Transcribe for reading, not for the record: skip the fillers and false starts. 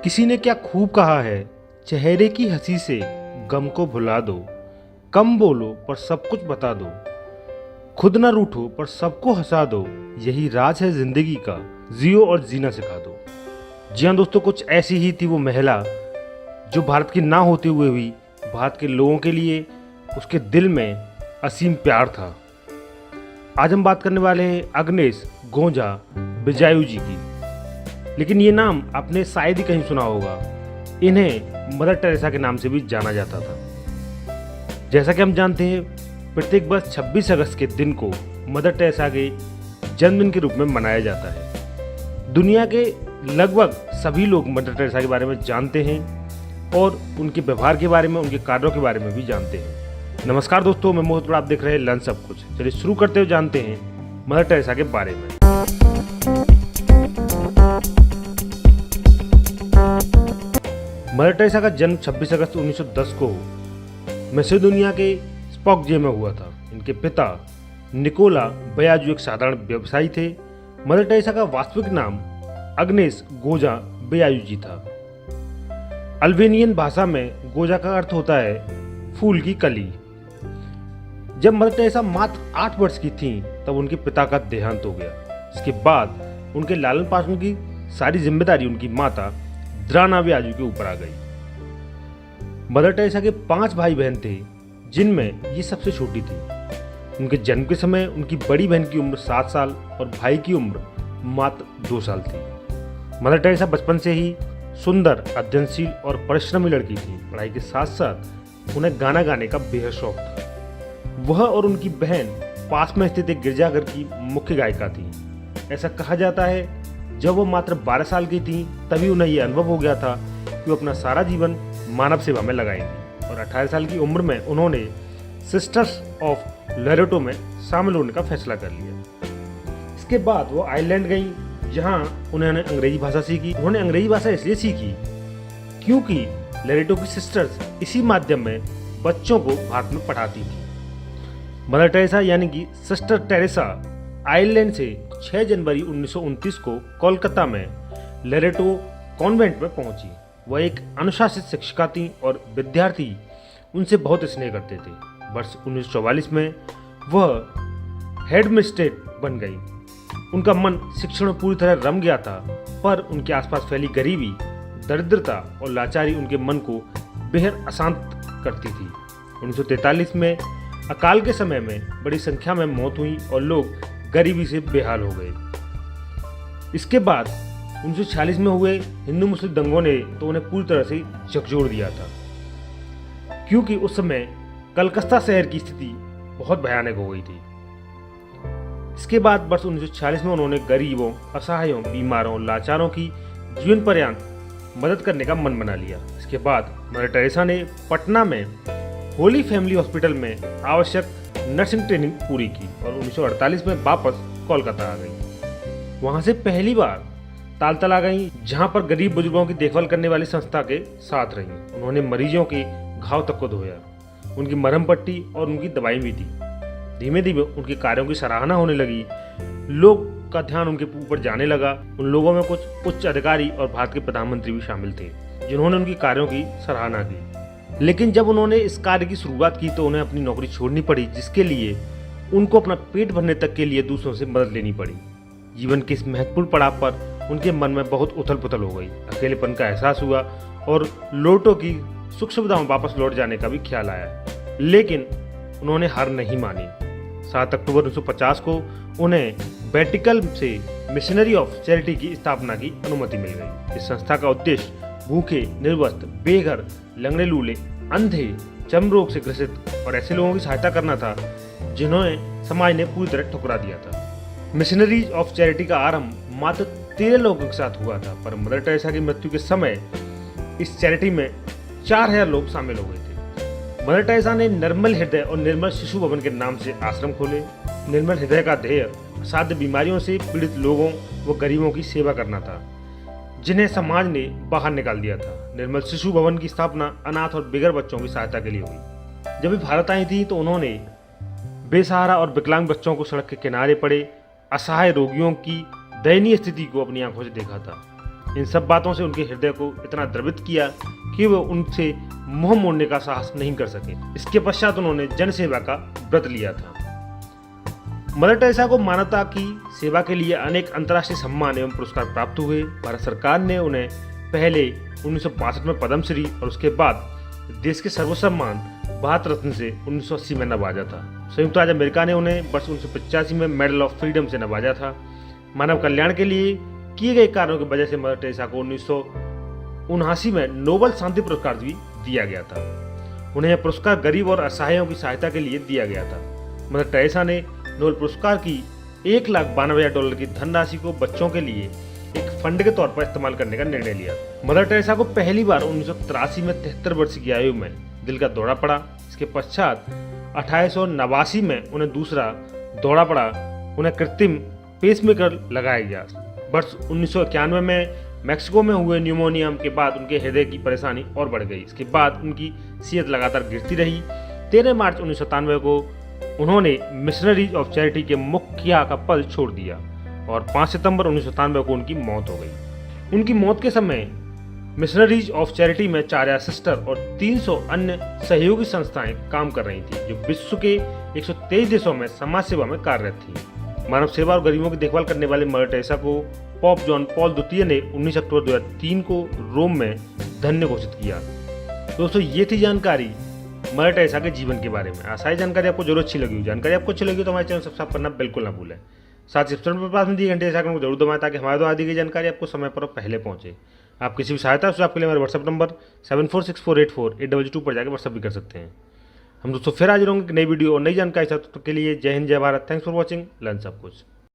किसी ने क्या खूब कहा है, चेहरे की हंसी से गम को भुला दो, कम बोलो पर सब कुछ बता दो, खुद ना रूठो पर सबको हंसा दो, यही राज है जिंदगी का, जियो और जीना सिखा दो। जी हाँ दोस्तों, कुछ ऐसी ही थी वो महिला जो भारत की ना होते हुए भी भारत के लोगों के लिए उसके दिल में असीम प्यार था। आज हम बात करने वाले हैं अग्नेस गोंजा बिजायू जी की। लेकिन ये नाम आपने शायद ही कहीं सुना होगा। इन्हें मदर टेरेसा के नाम से भी जाना जाता था। जैसा कि हम जानते हैं, प्रत्येक वर्ष 26 अगस्त के दिन को मदर टेरेसा के जन्मदिन के रूप में मनाया जाता है। दुनिया के लगभग सभी लोग मदर टेरेसा के बारे में जानते हैं और उनके व्यवहार के बारे में, उनके कार्यों के बारे में भी जानते हैं। नमस्कार दोस्तों, मैं मोहित, आप देख रहे हैं लर्न सब कुछ। चलिए शुरू करते हुए जानते हैं मदर टेरेसा के बारे में। मदर टेरेसा का जन्म 26 अगस्त 1910 को मैसेडोनिया के स्पोकजे में हुआ था। इनके पिता निकोला बिजायू एक साधारण व्यवसायी थे। मदर टेरेसा का वास्तविक नाम अग्नेस गोंजा बिजायू जी था। अल्बेनियन भाषा में गोंजा का अर्थ होता है फूल की कली। जब मदर टेरेसा मात्र 8 वर्ष की थीं, तब उनके पिता का देहांत हो गया। इसके बाद उनके लालन पालन की सारी जिम्मेदारी उनकी माता द्राना बिजायू के ऊपर आ गई। मदर टेरेसा के 5 भाई बहन थे, जिनमें ये सबसे छोटी थी। उनके जन्म के समय उनकी बड़ी बहन की उम्र 7 साल और भाई की उम्र मात्र 2 साल थी। मदर टेरेसा बचपन से ही सुंदर, अध्ययनशील और परिश्रमी लड़की थी। पढ़ाई के साथ साथ उन्हें गाना गाने का बेहद शौक था। वह और उनकी बहन पास में स्थित एक गिरजाघर की मुख्य गायिका थी। ऐसा कहा जाता है, जब वो मात्र 12 साल की थी, तभी उन्हें यह अनुभव हो गया था कि वो अपना सारा जीवन मानव सेवा में लगाएंगी और 18 साल की उम्र में उन्होंने सिस्टर्स ऑफ लोरेटो में शामिल होने का फैसला कर लिया। इसके बाद वो आयरलैंड गई, जहां उन्होंने अंग्रेजी भाषा सीखी। उन्होंने अंग्रेजी भाषा इसलिए सीखी क्योंकि लोरेटो की सिस्टर्स इसी माध्यम में बच्चों को भारत में पढ़ाती थी। मदर टेरेसा यानी कि सिस्टर टेरेसा आयरलैंड से 6 जनवरी 1929 को कोलकाता में लोरेटो कॉन्वेंट में पहुंची। वह एक अनुशासित शिक्षिका थी और विद्यार्थी उनसे बहुत स्नेह करते थे। वर्ष 1944 में वह हेडमिस्ट्रेस बन गई। उनका मन शिक्षण में पूरी तरह रम गया था, पर उनके आसपास फैली गरीबी, दरिद्रता और लाचारी उनके मन को बेहद अशांत करती थी। 1943 में अकाल के समय में बड़ी संख्या में मौत हुई और लोग गरीबी से बेहाल हो गए। इसके बाद 1946 में हुए हिंदू मुस्लिम दंगों ने तो उन्हें पूरी तरह से झकझोर दिया था, क्योंकि उस समय कलकत्ता शहर की स्थिति बहुत भयानक हो गई थी। इसके बाद वर्ष 1946 में उन्होंने गरीबों, असहायों, बीमारों, लाचारों की जीवन पर्यंत मदद करने का मन बना लिया। इसके बाद मदर टेरेसा ने पटना में होली फैमिली हॉस्पिटल में आवश्यक नर्सिंग ट्रेनिंग पूरी की और 1948 में वापस कोलकाता आ गई। वहां से पहली बार तालतला गई, जहां पर गरीब बुजुर्गों की देखभाल करने वाली संस्था के साथ रही। उन्होंने मरीजों के घाव तक को धोया, उनकी मरहम पट्टी और उनकी दवाई भी दी। धीमे धीमे उनके कार्यों की सराहना होने लगी। लोग का ध्यान उनके ऊपर जाने लगा। उन लोगों में कुछ उच्च अधिकारी और भारत के प्रधानमंत्री भी शामिल थे, जिन्होंने उनकी कार्यों की सराहना की। लेकिन जब उन्होंने इस कार्य की शुरुआत की तो उन्हें अपनी नौकरी छोड़नी पड़ी, जिसके लिए उनको अपना पेट भरने तक के लिए दूसरों से मदद लेनी पड़ी। जीवन के इस महत्वपूर्ण पड़ाव पर उनके मन में बहुत उथल पुथल हो गई। अकेलेपन का एहसास हुआ और लोटो की सुख सुविधाओं वापस लौट जाने का भी ख्याल आया। लेकिन उन्होंने हार नहीं मानी। 7 अक्टूबर 1950 को उन्हें वेटिकन से मिशनरी ऑफ चैरिटी की स्थापना की अनुमति मिल गई। इस संस्था का उद्देश्य भूखे, निर्वस्त्र, बेघर, लंगड़े लूले, अंधे, चर्म रोग से ग्रसित और ऐसे लोगों की सहायता करना था जिन्हें समाज ने पूरी तरह ठुकरा दिया था। मिशनरीज ऑफ चैरिटी का आरंभ मात्र 13 लोगों के साथ हुआ था, पर मदर टेरेसा की मृत्यु के समय इस चैरिटी में 4000 लोग शामिल हो गए थे। मदर टेरेसा ने निर्मल हृदय और निर्मल शिशु भवन के नाम से आश्रम खोले। निर्मल हृदय का ध्येय असाध्य बीमारियों से पीड़ित लोगों व गरीबों की सेवा करना था, जिन्हें समाज ने बाहर निकाल दिया था। निर्मल शिशु भवन की स्थापना अनाथ और बेघर बच्चों की सहायता के लिए हुई। जब वे भारत आई थी तो उन्होंने बेसहारा और विकलांग बच्चों को सड़क के किनारे पड़े असहाय रोगियों की दयनीय स्थिति को अपनी आंखों से देखा था। इन सब बातों से उनके हृदय को इतना द्रवित किया कि वे उनसे मुंह मोड़ने का साहस नहीं कर सके। इसके पश्चात उन्होंने जनसेवा का व्रत लिया था। मदर टेरेसा को मानवता की सेवा के लिए अनेक अंतर्राष्ट्रीय सम्मान एवं पुरस्कार प्राप्त हुए। भारत सरकार ने उन्हें पहले 1962 में पद्मश्री और उसके बाद देश के सर्वोच्च सम्मान भारत रत्न से 1980 में नवाजा था। संयुक्त राज्य अमेरिका ने उन्हें वर्ष 1985 में मेडल ऑफ फ्रीडम से नवाजा था। मानव कल्याण के लिए किए गए कार्यों की वजह से मदर टेरेसा को 1979 में नोबेल शांति पुरस्कार भी दिया गया था। उन्हें यह पुरस्कार गरीब और असहायों की सहायता के लिए दिया गया था। मदर टेरेसा ने नोबेल पुरस्कार की $1,92,000 की धनराशि को बच्चों के लिए एक फंड के तौर पर इस्तेमाल करने का निर्णय लिया। मदर टेरेसा को पहली बार 1983 में 73 वर्ष की आयु में दिल का दौरा पड़ा। इसके पश्चात 1889 में उन्हें दूसरा दौरा पड़ा। उन्हें कृत्रिम पेसमेकर लगाया गया। वर्ष 1991 में मैक्सिको में हुए न्यूमोनिया के बाद उनके हृदय की परेशानी और बढ़ गई। इसके बाद उनकी सेहत लगातार गिरती रही। 13 मार्च 1997 को उन्होंने मिशनरीज ऑफ चैरिटी के मुखिया का पद छोड़ दिया और 5 सितंबर 1997 को उनकी मौत हो गई। उनकी मौत के समय मिशनरीज ऑफ चैरिटी में 4 सिस्टर और 300 अन्य सहयोगी संस्थाएं काम कर रही थीं, जो विश्व के 123 देशों में समाज सेवा में कार्यरत थीं। मानव सेवा और गरीबों की देखभाल करने वाले मदर टेरेसा को पोप जॉन पॉल द्वितीय ने 19 अक्टूबर 2003 को रोम में धन्य घोषित किया। दोस्तों, ये थी जानकारी मदर टेरेसा के जीवन के बारे में। आशा है जानकारी आपको जरूर अच्छी लगी हो। जानकारी आपको अच्छी लगी तो हमारे चैनल सब्सक्राइब करना बिल्कुल ना भूलें। साथ ही सब्सक्राइब पर पास में दी घंटे आइकन को जरूर दबाएं ताकि हमारे द्वारा दी गई जानकारी आपको समय पर पहले पहुंचे। आप किसी भी सहायता सुझाव के लिए हमारे व्हाट्सएप नंबर 74648482 पर जाकर व्हाट्सएप भी कर सकते हैं। हम दोस्तों फिर हाजिर होंगे नई वीडियो और नई जानकारी के लिए। जय हिंद, जय Bharat. Thanks for watching learn सब कुछ।